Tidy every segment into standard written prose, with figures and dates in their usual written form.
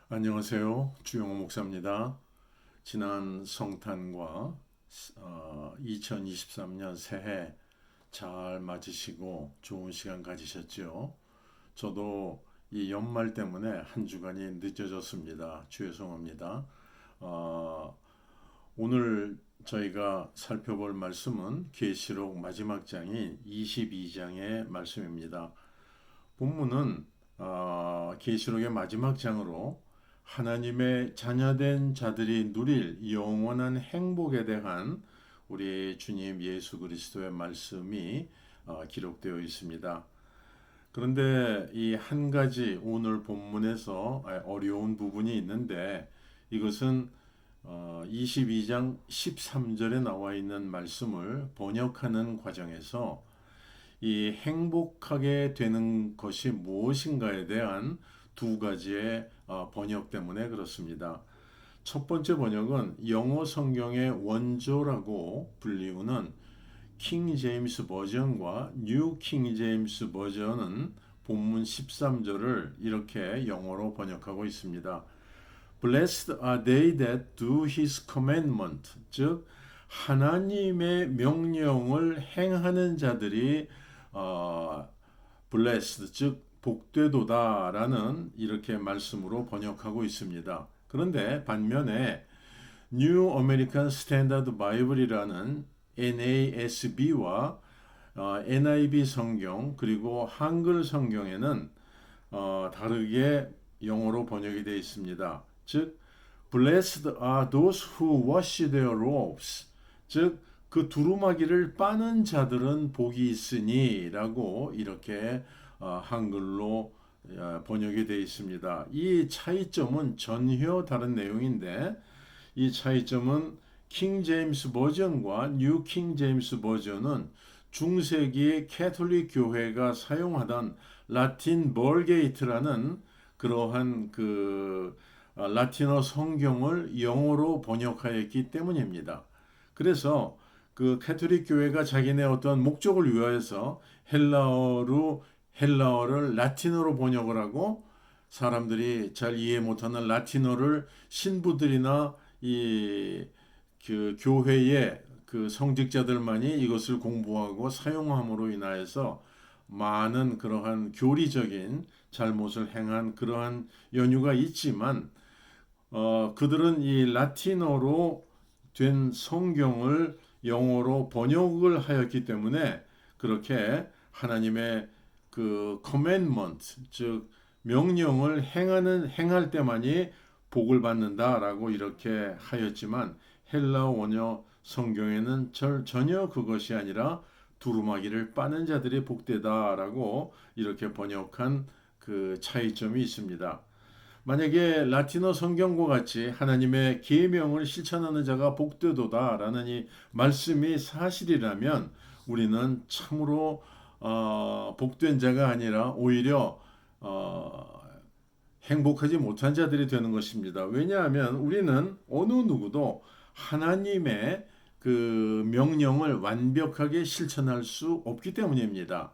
안녕하세요. 주영호 목사입니다. 지난 성탄과 2023년 새해 잘 맞으시고 좋은 시간 가지셨죠? 저도 이 연말 때문에 한 주간이 늦어졌습니다. 죄송합니다. 어, 오늘 저희가 살펴볼 말씀은 계시록 마지막 장인 22장의 말씀입니다. 본문은 계시록의 마지막 장으로 하나님의 자녀된 자들이 누릴 영원한 행복에 대한 우리 주님 예수 그리스도의 말씀이 기록되어 있습니다. 그런데 이 한 가지 오늘 본문에서 어려운 부분이 있는데 이것은 22장 13절에 나와 있는 말씀을 번역하는 과정에서 이 행복하게 되는 것이 무엇인가에 대한 두 가지의 번역 때문에 그렇습니다. 첫 번째 번역은 영어 성경의 원조라고 불리우는 킹 제임스 버전과 뉴 킹 제임스 버전은 본문 13절을 이렇게 영어로 번역하고 있습니다. Blessed are they that do his commandment, 즉 하나님의 명령을 행하는 자들이 blessed, 즉 복되도다라는 이렇게 말씀으로 번역하고 있습니다. 그런데 반면에 New American Standard Bible이라는 NASB와 NIV 성경 그리고 한글 성경에는 다르게 영어로 번역이 되어 있습니다. 즉 Blessed are those who wash their robes, 즉 그 두루마기를 빠는 자들은 복이 있으니 라고 이렇게 한글로 번역이 되어 있습니다. 이 차이점은 전혀 다른 내용인데 이 차이점은 킹 제임스 버전과 뉴 킹 제임스 버전은 중세기 캐톨릭 교회가 사용하던 라틴 벌게이트라는 그러한 라틴어 성경을 영어로 번역하였기 때문입니다. 그래서 그 캐톨릭 교회가 자기네 어떤 목적을 위하여서 헬라어를 라틴어로 번역을 하고 사람들이 잘 이해 못하는 라틴어를 신부들이나 그 교회의 그 성직자들만이 이것을 공부하고 사용함으로 인하여서 많은 그러한 교리적인 잘못을 행한 그러한 연유가 있지만 그들은 이 라틴어로 된 성경을 영어로 번역을 하였기 때문에 그렇게 하나님의 그 commandment, 즉 명령을 행할 때만이 복을 받는다라고 이렇게 하였지만 헬라어 원어 성경에는 전혀 그것이 아니라 두루마기를 빠는 자들이 복되다라고 이렇게 번역한 그 차이점이 있습니다. 만약에 라틴어 성경과 같이 하나님의 계명을 실천하는 자가 복되도다라는 이 말씀이 사실이라면 우리는 참으로 복된 자가 아니라 오히려 행복하지 못한 자들이 되는 것입니다. 왜냐하면 우리는 어느 누구도 하나님의 그 명령을 완벽하게 실천할 수 없기 때문입니다.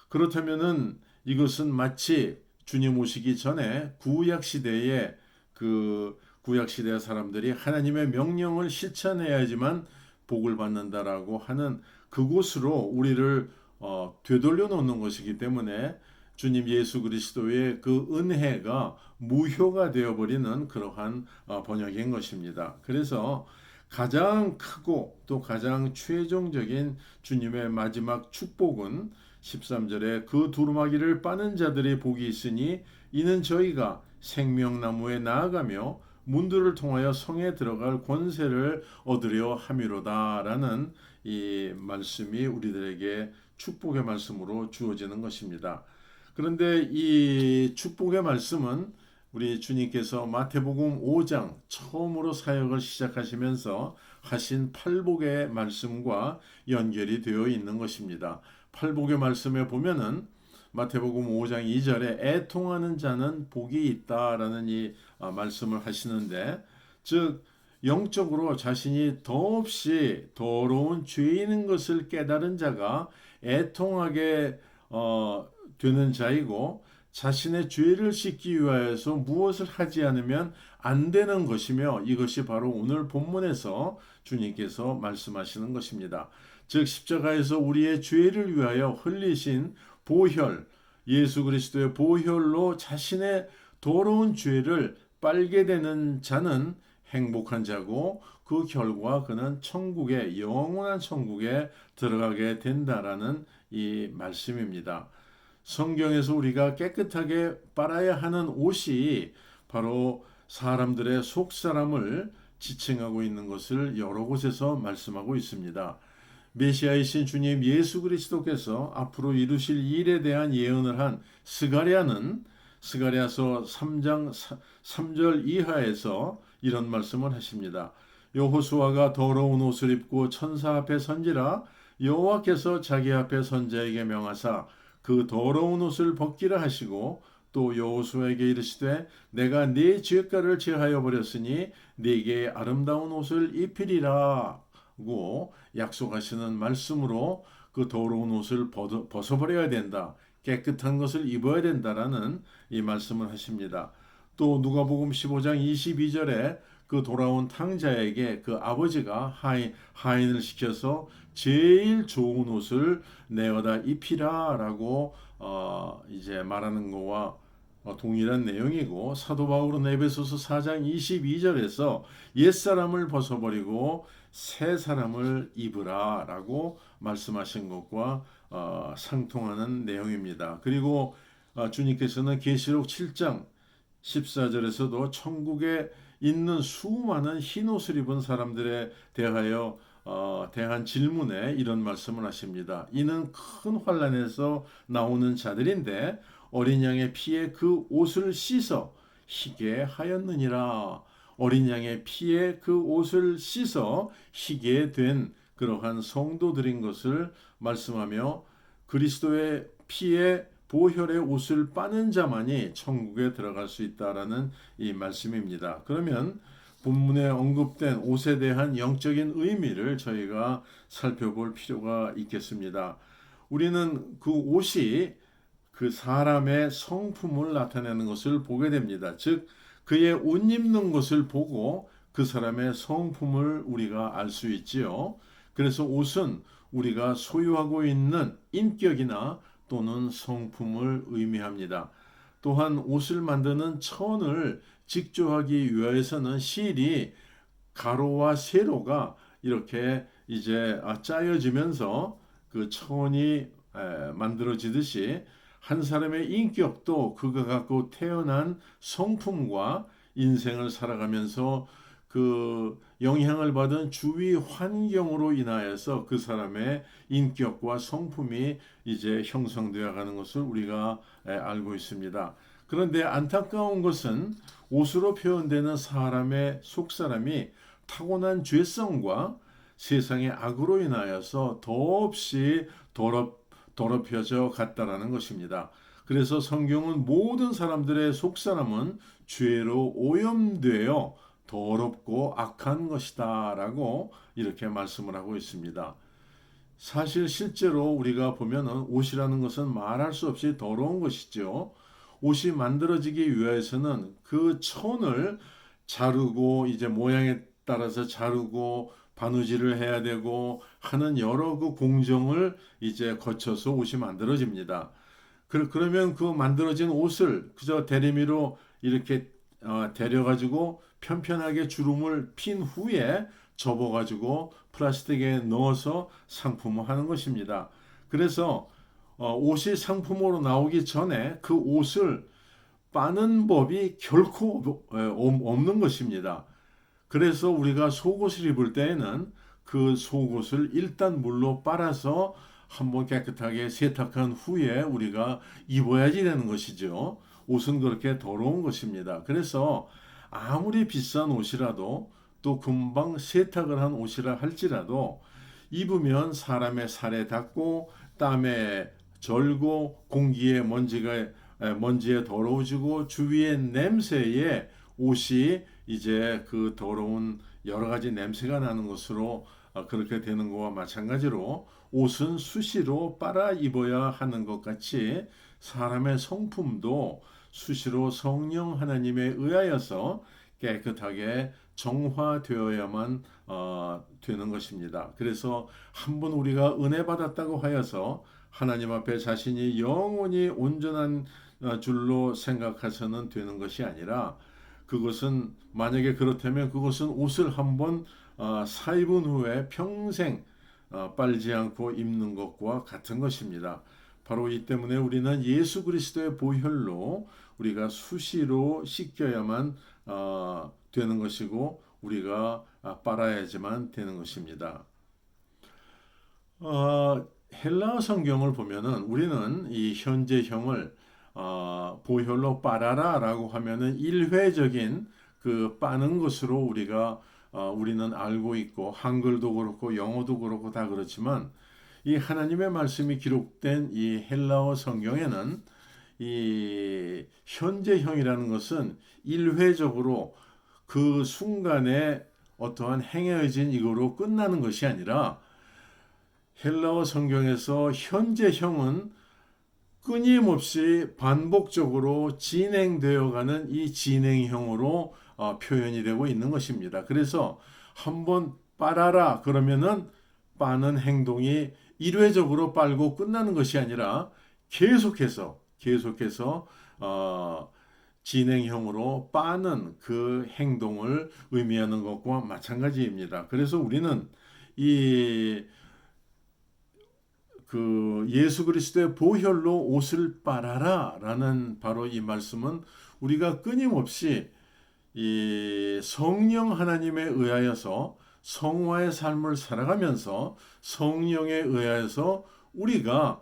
그렇다면은 이것은 마치 주님 오시기 전에 구약 시대에 그 구약 시대 사람들이 하나님의 명령을 실천해야지만 복을 받는다라고 하는 그곳으로 우리를 되돌려 놓는 것이기 때문에 주님 예수 그리스도의 그 은혜가 무효가 되어버리는 그러한 번역인 것입니다. 그래서 가장 크고 또 가장 최종적인 주님의 마지막 축복은 13절에 그 두루마기를 빠는 자들의 복이 있으니 이는 저희가 생명나무에 나아가며 문들을 통하여 성에 들어갈 권세를 얻으려 함이로다라는 이 말씀이 우리들에게 축복의 말씀으로 주어지는 것입니다. 그런데 이 축복의 말씀은 우리 주님께서 마태복음 5장 처음으로 사역을 시작하시면서 하신 팔복의 말씀과 연결이 되어 있는 것입니다. 팔복의 말씀에 보면은 마태복음 5장 2절에 애통하는 자는 복이 있다라는 이 말씀을 하시는데 즉 영적으로 자신이 더없이 더러운 죄인인 것을 깨달은 자가 애통하게 되는 자이고 자신의 죄를 씻기 위하여서 무엇을 하지 않으면 안 되는 것이며 이것이 바로 오늘 본문에서 주님께서 말씀하시는 것입니다. 즉 십자가에서 우리의 죄를 위하여 흘리신 보혈, 예수 그리스도의 보혈로 자신의 더러운 죄를 빨게 되는 자는 행복한 자고 그 결과 그는 천국에 영원한 천국에 들어가게 된다라는 이 말씀입니다. 성경에서 우리가 깨끗하게 빨아야 하는 옷이 바로 사람들의 속사람을 지칭하고 있는 것을 여러 곳에서 말씀하고 있습니다. 메시아이신 주님 예수 그리스도께서 앞으로 이루실 일에 대한 예언을 한 스가랴는 스가랴서 3장 3절 이하에서 이런 말씀을 하십니다. 여호수아가 더러운 옷을 입고 천사 앞에 선지라 여호와께서 자기 앞에 선자에게 명하사 그 더러운 옷을 벗기라 하시고 또 여호수아에게 이르시되 내가 네 죄가를 제하여 버렸으니 네게 아름다운 옷을 입히리라고 약속하시는 말씀으로 그 더러운 옷을 벗어버려야 된다. 깨끗한 것을 입어야 된다라는 이 말씀을 하십니다. 또 누가복음 15장 22절에 그 돌아온 탕자에게 그 아버지가 하인을 시켜서 제일 좋은 옷을 내어다 입히라라고 이제 말하는 거와 동일한 내용이고 사도 바울은 에베소서 4장 22절에서 옛사람을 벗어버리고 새 사람을 입으라라고 말씀하신 것과 상통하는 내용입니다. 그리고 주님께서는 계시록 7장 14절에서도 천국에 있는 수많은 흰 옷을 입은 사람들에 대하여 대한 질문에 이런 말씀을 하십니다. 이는 큰 환난에서 나오는 자들인데 어린 양의 피에 그 옷을 씻어 희게 하였느니라. 어린 양의 피에 그 옷을 씻어 희게 된 그러한 성도들인 것을 말씀하며 그리스도의 피에 보혈의 옷을 빠는 자만이 천국에 들어갈 수 있다라는 이 말씀입니다. 그러면 본문에 언급된 옷에 대한 영적인 의미를 저희가 살펴볼 필요가 있겠습니다. 우리는 그 옷이 그 사람의 성품을 나타내는 것을 보게 됩니다. 즉 그의 옷 입는 것을 보고 그 사람의 성품을 우리가 알 수 있지요. 그래서 옷은 우리가 소유하고 있는 인격이나 또는 성품을 의미합니다. 또한 옷을 만드는 천을 직조하기 위해서는 실이 가로와 세로가 이렇게 이제 짜여지면서 그 천이 만들어지듯이 한 사람의 인격도 그가 갖고 태어난 성품과 인생을 살아가면서 그 영향을 받은 주위 환경으로 인하여서 그 사람의 인격과 성품이 이제 형성되어 가는 것을 우리가 알고 있습니다. 그런데 안타까운 것은 옷으로 표현되는 사람의 속사람이 타고난 죄성과 세상의 악으로 인하여서 더없이 더럽혀져 갔다라는 것입니다. 그래서 성경은 모든 사람들의 속사람은 죄로 오염되어 더럽고 악한 것이다 라고 이렇게 말씀을 하고 있습니다. 사실 실제로 우리가 보면은 옷이라는 것은 말할 수 없이 더러운 것이죠. 옷이 만들어지기 위해서는 그 천을 자르고 이제 모양에 따라서 자르고 바느질을 해야 되고 하는 여러 그 공정을 이제 거쳐서 옷이 만들어집니다. 그러면 그 만들어진 옷을 그저 대리미로 이렇게 데려가지고 편편하게 주름을 핀 후에 접어가지고 플라스틱에 넣어서 상품화하는 것입니다. 그래서 옷이 상품으로 나오기 전에 그 옷을 빠는 법이 결코 없는 것입니다. 그래서 우리가 속옷을 입을 때에는 그 속옷을 일단 물로 빨아서 한번 깨끗하게 세탁한 후에 우리가 입어야지 되는 것이죠. 옷은 그렇게 더러운 것입니다. 그래서 아무리 비싼 옷이라도 또 금방 세탁을 한 옷이라 할지라도 입으면 사람의 살에 닿고 땀에 절고 공기에 먼지에 더러워지고 주위의 냄새에 옷이 이제 그 더러운 여러 가지 냄새가 나는 것으로 그렇게 되는 것과 마찬가지로 옷은 수시로 빨아 입어야 하는 것 같이 사람의 성품도 수시로 성령 하나님에 의하여서 깨끗하게 정화되어야만 되는 것입니다. 그래서 한번 우리가 은혜 받았다고 하여서 하나님 앞에 자신이 영원히 온전한 줄로 생각해서는 되는 것이 아니라, 그것은 만약에 그렇다면 그것은 옷을 한번 사입은 후에 평생 빨지 않고 입는 것과 같은 것입니다. 바로 이 때문에 우리는 예수 그리스도의 보혈로 우리가 수시로 씻겨야만 되는 것이고, 우리가 빨아야지만 되는 것입니다. 헬라어 성경을 보면은 우리는 이 현재형을 보혈로 빨아라라고 하면은 일회적인 그 빠는 것으로 우리는 알고 있고, 한글도 그렇고 영어도 그렇고 다 그렇지만, 이 하나님의 말씀이 기록된 이 헬라어 성경에는 이 현재형이라는 것은 일회적으로 그 순간에 어떠한 행해진 이거로 끝나는 것이 아니라, 헬라어 성경에서 현재형은 끊임없이 반복적으로 진행되어가는 이 진행형으로 표현이 되고 있는 것입니다. 그래서 한번 빨아라 그러면은 빠는 행동이 일회적으로 빨고 끝나는 것이 아니라 계속해서 진행형으로 빠는 그 행동을 의미하는 것과 마찬가지입니다. 그래서 우리는 예수 그리스도의 보혈로 옷을 빨아라 라는 바로 이 말씀은, 우리가 끊임없이 이 성령 하나님에 의하여서 성화의 삶을 살아가면서 성령에 의하여서 우리가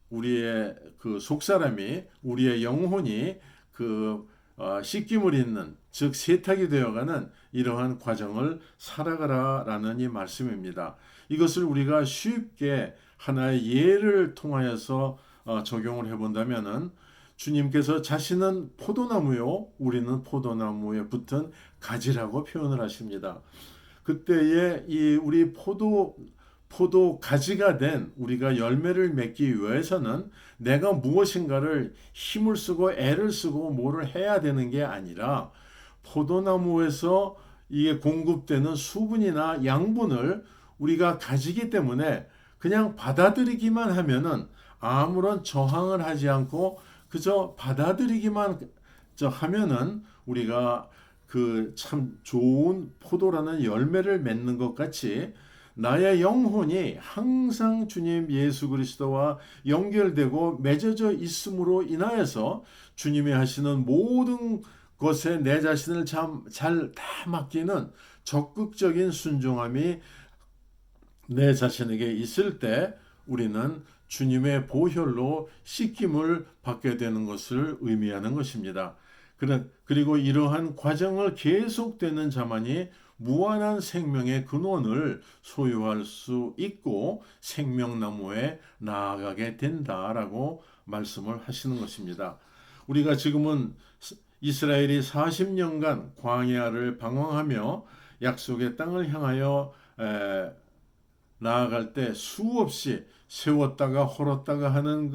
우리의 그 속사람이, 우리의 영혼이 씻김을 입는, 즉 세탁이 되어가는 이러한 과정을 살아가라라는 이 말씀입니다. 이것을 우리가 쉽게 하나의 예를 통하여서 적용을 해본다면은, 주님께서 자신은 포도나무요, 우리는 포도나무에 붙은 가지라고 표현을 하십니다. 그때에 우리 포도 가지가 된 우리가 열매를 맺기 위해서는 내가 무엇인가를 힘을 쓰고 애를 쓰고 뭐를 해야 되는 게 아니라, 포도나무에서 이게 공급되는 수분이나 양분을 우리가 가지기 때문에 그냥 받아들이기만 하면은, 아무런 저항을 하지 않고 그저 받아들이기만 하면은 우리가 그 참 좋은 포도라는 열매를 맺는 것 같이, 나의 영혼이 항상 주님 예수 그리스도와 연결되고 맺어져 있음으로 인하여서 주님이 하시는 모든 것에 내 자신을 잘 다 맡기는 적극적인 순종함이 내 자신에게 있을 때, 우리는 주님의 보혈로 씻김을 받게 되는 것을 의미하는 것입니다. 그리고 이러한 과정을 계속되는 자만이 무한한 생명의 근원을 소유할 수 있고 생명나무에 나아가게 된다라고 말씀을 하시는 것입니다. 우리가 지금은 이스라엘이 40년간 광야를 방황하며 약속의 땅을 향하여 나아갈 때 수없이 세웠다가 헐었다가 하는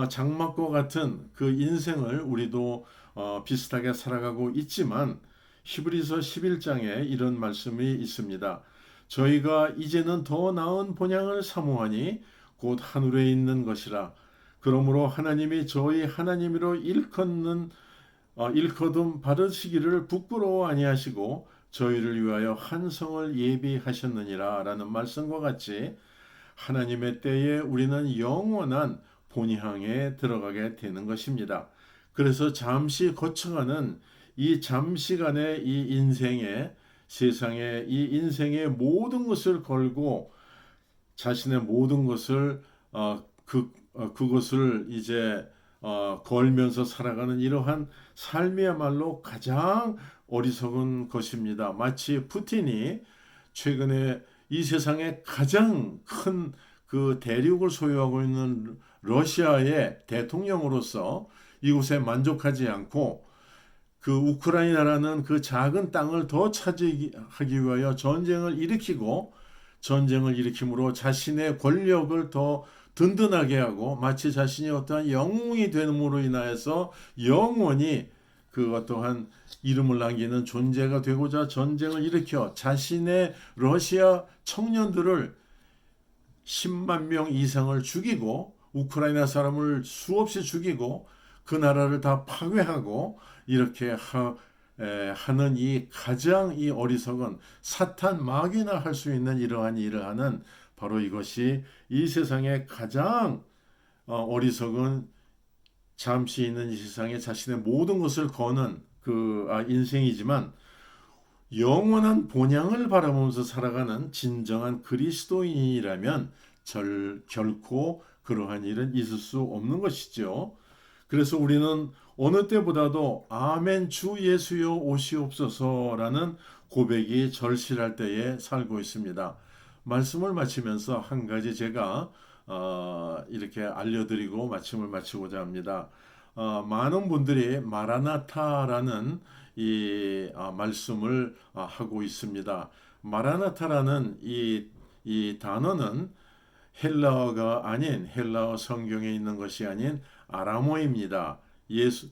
장막과 같은 그 인생을 우리도 비슷하게 살아가고 있지만, 히브리서 11장에 이런 말씀이 있습니다. 저희가 이제는 더 나은 본향을 사모하니 곧 하늘에 있는 것이라. 그러므로 하나님이 저희 하나님으로 일거듭 받으시기를 부끄러워 아니하시고 저희를 위하여 한 성을 예비하셨느니라 라는 말씀과 같이, 하나님의 때에 우리는 영원한 본향에 들어가게 되는 것입니다. 그래서 잠시 거쳐가는 이 잠시간의 이 인생의 세상에 이 인생의 모든 것을 걸고 자신의 모든 것을 그것을 이제 걸면서 살아가는 이러한 삶이야말로 가장 어리석은 것입니다. 마치 푸틴이 최근에 이 세상에 가장 큰 그 대륙을 소유하고 있는 러시아의 대통령으로서 이곳에 만족하지 않고 그 우크라이나라는 그 작은 땅을 더 차지하기 위하여 전쟁을 일으킴으로 자신의 권력을 더 든든하게 하고 마치 자신이 어떠한 영웅이 됨으로 인하여서 영원히 그 어떠한 이름을 남기는 존재가 되고자 전쟁을 일으켜 자신의 러시아 청년들을 10만 명 이상을 죽이고 우크라이나 사람을 수없이 죽이고 그 나라를 다 파괴하고 이렇게 하는 이 가장 이 어리석은 사탄 마귀나 할 수 있는 이러한 일을 하는 바로 이것이 이 세상에 가장 어리석은 잠시 있는 이 세상에 자신의 모든 것을 거는 그 인생이지만 영원한 본향을 바라보면서 살아가는 진정한 그리스도인이라면 결코 그러한 일은 있을 수 없는 것이죠. 그래서 우리는 어느 때보다도 아멘 주 예수여 오시옵소서라는 고백이 절실할 때에 살고 있습니다. 말씀을 마치면서 한 가지 제가 이렇게 알려드리고 말씀을 마치고자 합니다. 많은 분들이 마라나타라는 이 말씀을 하고 있습니다. 마라나타라는 이 단어는 헬라어가 아닌 헬라어 성경에 있는 것이 아닌 아람어입니다.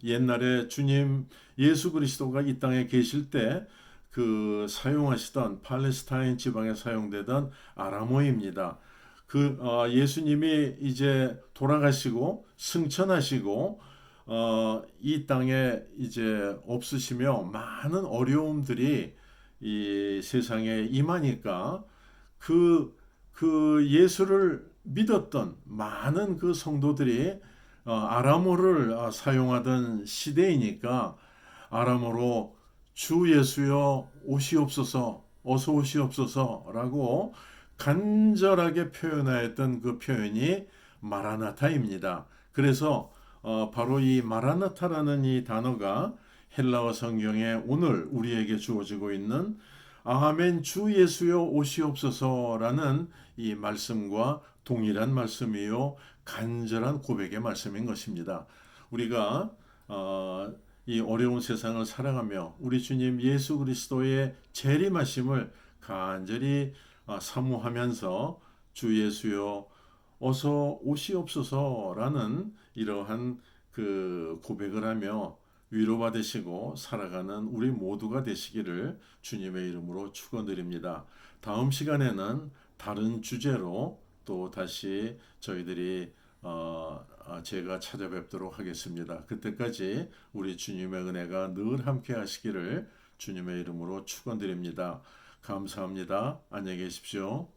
옛날에 주님 예수 그리스도가 이 땅에 계실 때 그 사용하시던 팔레스타인 지방에 사용되던 아람어입니다. 예수님이 이제 돌아가시고 승천하시고 이 땅에 이제 없으시며 많은 어려움들이 이 세상에 임하니까 그 예수를 믿었던 많은 그 성도들이 아람어를 사용하던 시대이니까 아람어로 주 예수여 오시옵소서 어서 오시옵소서라고 간절하게 표현하였던 그 표현이 마라나타입니다. 그래서 바로 이 마라나타라는 이 단어가 헬라어 성경에 오늘 우리에게 주어지고 있는 아멘 주 예수여 오시옵소서라는 이 말씀과 동일한 말씀이요 간절한 고백의 말씀인 것입니다. 우리가 이 어려운 세상을 살아가며 우리 주님 예수 그리스도의 재림하심을 간절히 사모하면서 주 예수여 어서 오시옵소서라는 이러한 그 고백을 하며 위로받으시고 살아가는 우리 모두가 되시기를 주님의 이름으로 축원드립니다. 다음 시간에는 다른 주제로 또 다시 저희들이 제가 찾아뵙도록 하겠습니다. 그때까지 우리 주님의 은혜가 늘 함께 하시기를 주님의 이름으로 축원드립니다. 감사합니다. 안녕히 계십시오.